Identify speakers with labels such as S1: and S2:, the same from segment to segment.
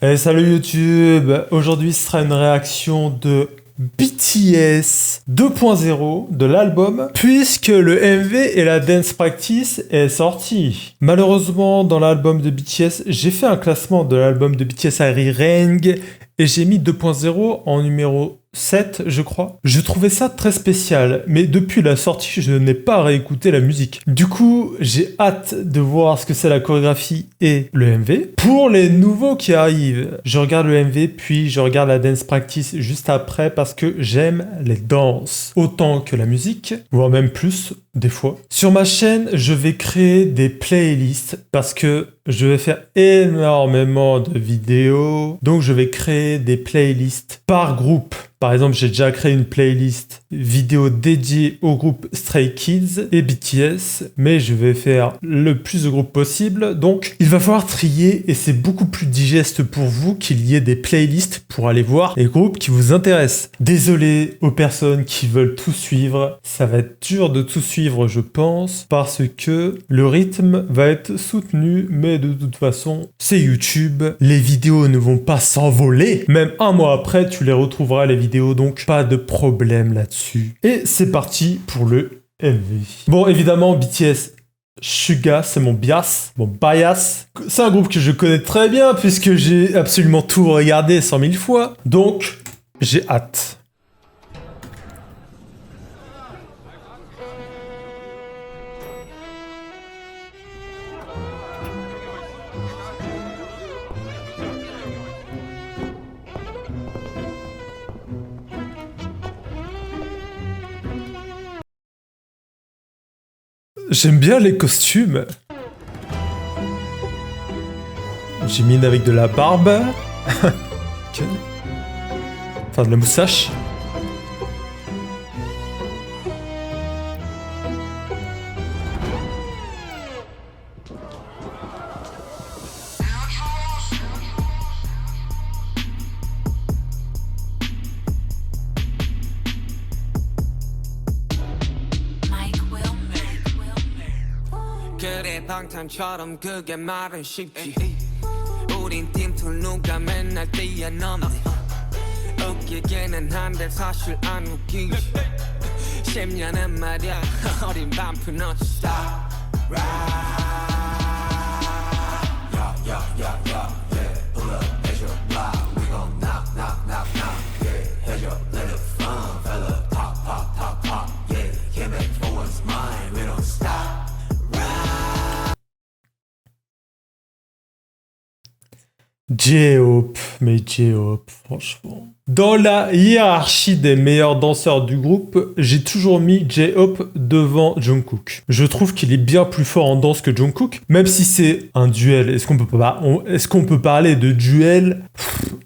S1: Hey, salut YouTube! Aujourd'hui, ce sera une réaction de BTS 2.0 de l'album, puisque le MV et la Dance Practice est sorti. Malheureusement, dans l'album de BTS, j'ai fait un classement de l'album de BTS Harry Reng et j'ai mis 2.0 en numéro 7, je crois. Je trouvais ça très spécial, mais depuis la sortie, je n'ai pas réécouté la musique. Du coup, j'ai hâte de voir ce que c'est la chorégraphie et le MV. Pour les nouveaux qui arrivent, je regarde le MV, puis je regarde la dance practice juste après parce que j'aime les danses autant que la musique, voire même plus des fois. Sur ma chaîne, je vais créer des playlists parce que je vais faire énormément de vidéos, donc je vais créer des playlists par groupe. Par exemple, j'ai déjà créé une playlist vidéo dédiée au groupe Stray Kids et BTS, mais je vais faire le plus de groupes possible, donc il va falloir trier et c'est beaucoup plus digeste pour vous qu'il y ait des playlists pour aller voir les groupes qui vous intéressent. Désolé aux personnes qui veulent tout suivre, ça va être dur de tout suivre je pense, parce que le rythme va être soutenu, mais de toute façon, c'est YouTube, les vidéos ne vont pas s'envoler, même un mois après, tu les retrouveras les vidéos, donc pas de problème là-dessus. Et c'est parti pour le MV. Bon, évidemment, BTS Suga, c'est mon bias, mon bias. C'est un groupe que je connais très bien, puisque j'ai absolument tout regardé 100 000 fois, donc j'ai hâte. J'aime bien les costumes. Jimin avec de la barbe. Okay. Enfin, de la moustache.
S2: 그래 방탄처럼 그게 말은 쉽지 우린 팀툴 누가 맨날 뛰어넘네 웃기기는 한데 사실 안 웃기지 10년은 말야 어린 반푼 not stop yeah pull up at your block we gon' knock yeah head your little fun fella pop yeah can't make for what's mine we don't stop.
S1: J-Hope, mais J-Hope, franchement. Dans la hiérarchie des meilleurs danseurs du groupe, j'ai toujours mis J-Hope devant Jungkook. Je trouve qu'il est bien plus fort en danse que Jungkook, même si c'est un duel. Est-ce qu'on peut parler de duel?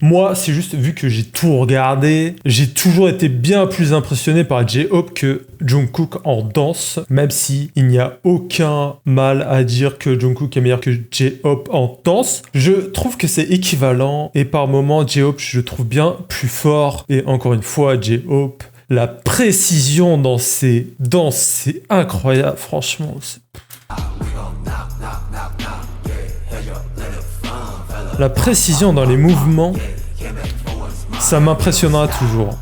S1: Moi, c'est juste vu que j'ai tout regardé, j'ai toujours été bien plus impressionné par J-Hope que Jungkook en danse, même si il n'y a aucun mal à dire que Jungkook est meilleur que J-Hope en danse. Je trouve que c'est équivalent et par moments J-Hope je le trouve bien plus fort et encore une fois J-Hope, la précision dans ses danses c'est incroyable franchement. La précision dans les mouvements, ça m'impressionnera toujours.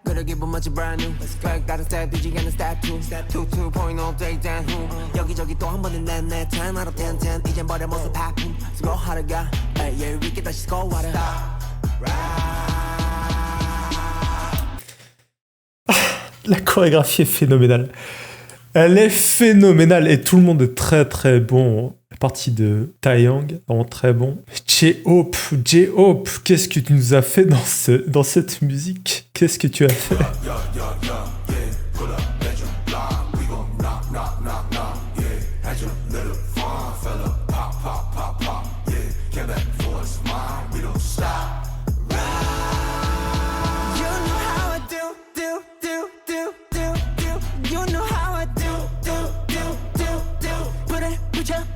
S2: Gotta give 'em much brand new. Back got a stat, did you get a stat 2? 2.0 day down who? 여기저기 또 한 번은 내 10 out of 10 10 이젠 버려 모습 하품 스고 하루가 yeah we get 다시 score water.
S1: La chorégraphie est phénoménale. Elle est phénoménale et tout le monde est très très bon. La partie de Taeyang, vraiment très bon. J-Hope, qu'est-ce que tu nous as fait dans cette musique? Qu'est-ce que tu as fait?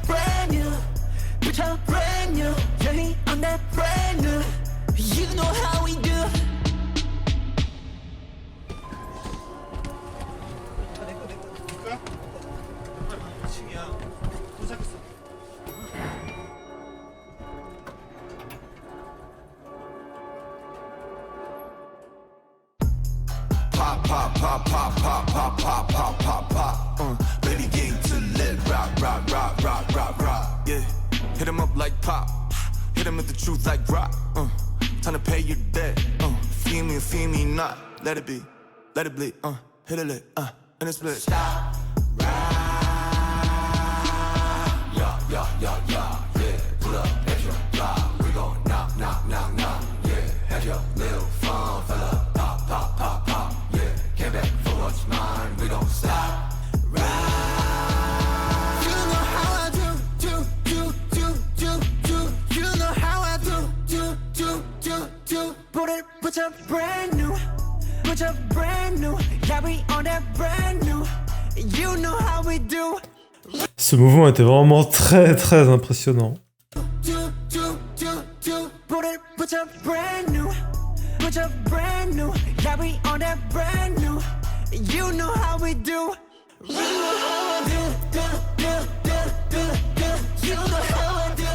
S2: brand new, brand brand new. Journey on that brand new. You know how we do.
S3: Pop, pop, pop, pop, pop, pop, pop, pop, pop, pop. Baby, get to let rock, rock, rock, rock, rock, rock. Yeah, hit him up like pop. Hit him with the truth like rock. Time to pay your debt. Feel me not. Let it be, let it bleed. Hit a lick, and it's split. Stop, ride. Yeah, yeah. Pull up, extra, fly. We gon' knock, knock, knock, knock. Yeah, have your little fun, fella. Pop, pop, pop, pop. Yeah, came back for what's mine. We gon' stop, ride. You know how I do. You know how I do.
S2: Put your brand new. Put your brand new. Yeah, we on that brand new. You know how we do.
S1: Ce mouvement était vraiment très très impressionnant.
S2: Put your brand new. Put your brand new. Yeah, we on that brand new. You know how we do. You know how I do. You know how I do.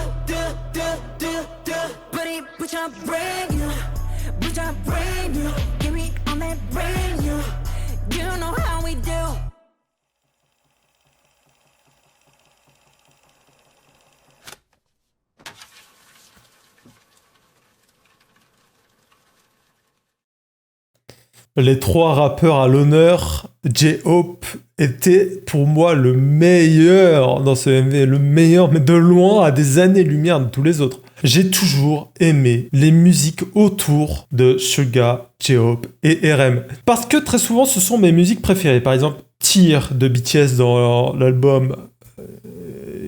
S2: Put your brand new. Put your brand new. Get me on that brand new. You know how we do.
S1: Les trois rappeurs à l'honneur, J-Hope était pour moi le meilleur dans ce MV, le meilleur, mais de loin, à des années-lumière de tous les autres. J'ai toujours aimé les musiques autour de Suga, J-Hope et RM. Parce que très souvent, ce sont mes musiques préférées. Par exemple, Tear de BTS dans l'album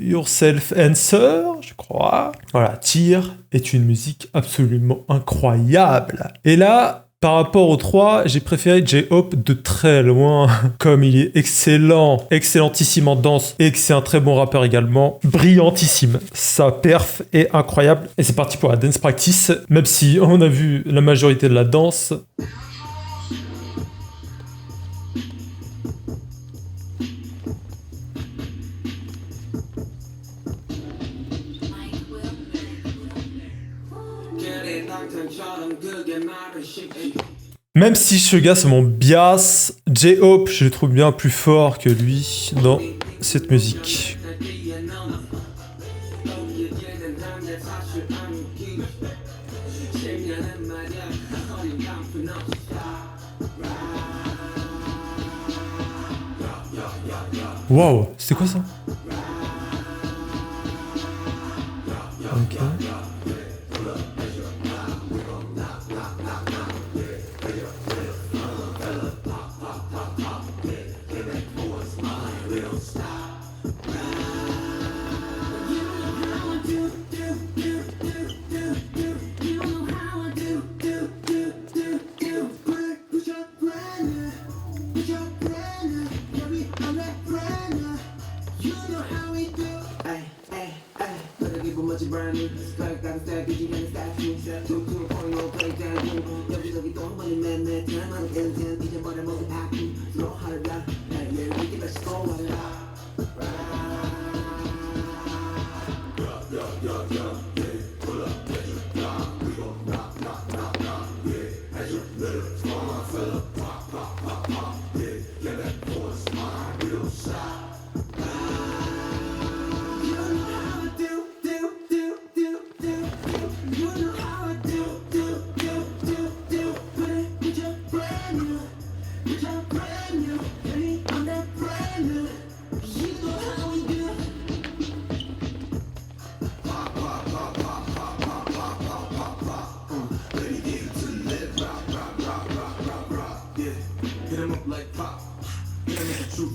S1: Yourself Answer, je crois. Voilà, Tear est une musique absolument incroyable. Et là, par rapport aux trois, j'ai préféré J-Hope de très loin. Comme il est excellent, excellentissime en danse et que c'est un très bon rappeur également, brillantissime. Sa perf est incroyable. Et c'est parti pour la dance practice, même si on a vu la majorité de la danse. Même si Suga c'est mon bias, J-Hope je le trouve bien plus fort que lui dans cette musique. Waouh, c'était quoi ça? Ok.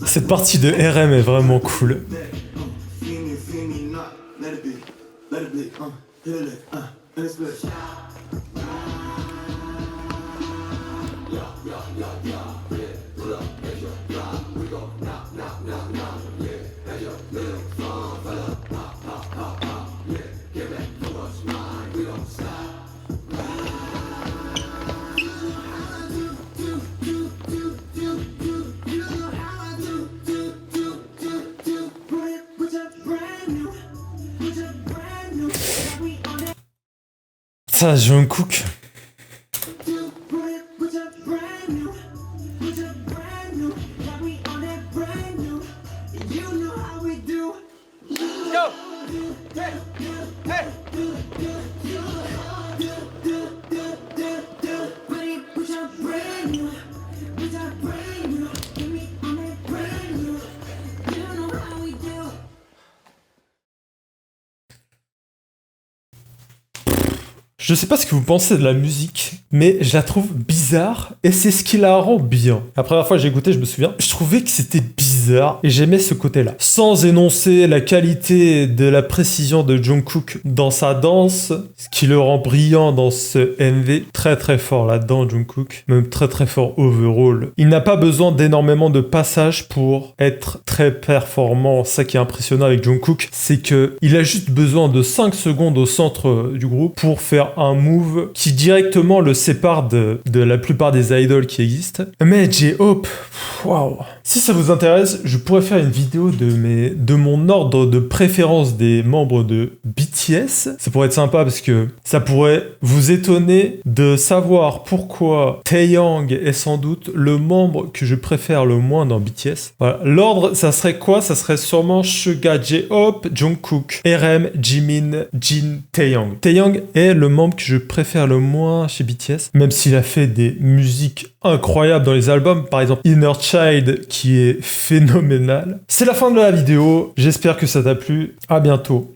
S1: Cette partie de RM est vraiment cool. Ça, Jungkook. Je sais pas ce que vous pensez de la musique, mais je la trouve bizarre et c'est ce qui la rend bien. La première fois que j'ai écouté, je me souviens, je trouvais que c'était bizarre et j'aimais ce côté-là. Sans énoncer la qualité de la précision de Jungkook dans sa danse, ce qui le rend brillant dans ce MV, très très fort là-dedans Jungkook, même très très fort overall. Il n'a pas besoin d'énormément de passages pour être très performant. Ça qui est impressionnant avec Jungkook, c'est que il a juste besoin de 5 secondes au centre du groupe pour faire un move qui directement le sépare de la plupart des idoles qui existent. Mais J-Hope, waouh. Si ça vous intéresse, je pourrais faire une vidéo de mon ordre de préférence des membres de BTS. Ça pourrait être sympa parce que ça pourrait vous étonner de savoir pourquoi Taeyang est sans doute le membre que je préfère le moins dans BTS. Voilà. L'ordre, ça serait quoi? Ça serait sûrement Suga, J-Hope, Jungkook, RM, Jimin, Jin, Taeyang. Taeyang est le membre que je préfère le moins chez BTS, même s'il a fait des musiques incroyables dans les albums, par exemple Inner Child qui est phénoménal. C'est la fin de la vidéo, j'espère que ça t'a plu, à bientôt.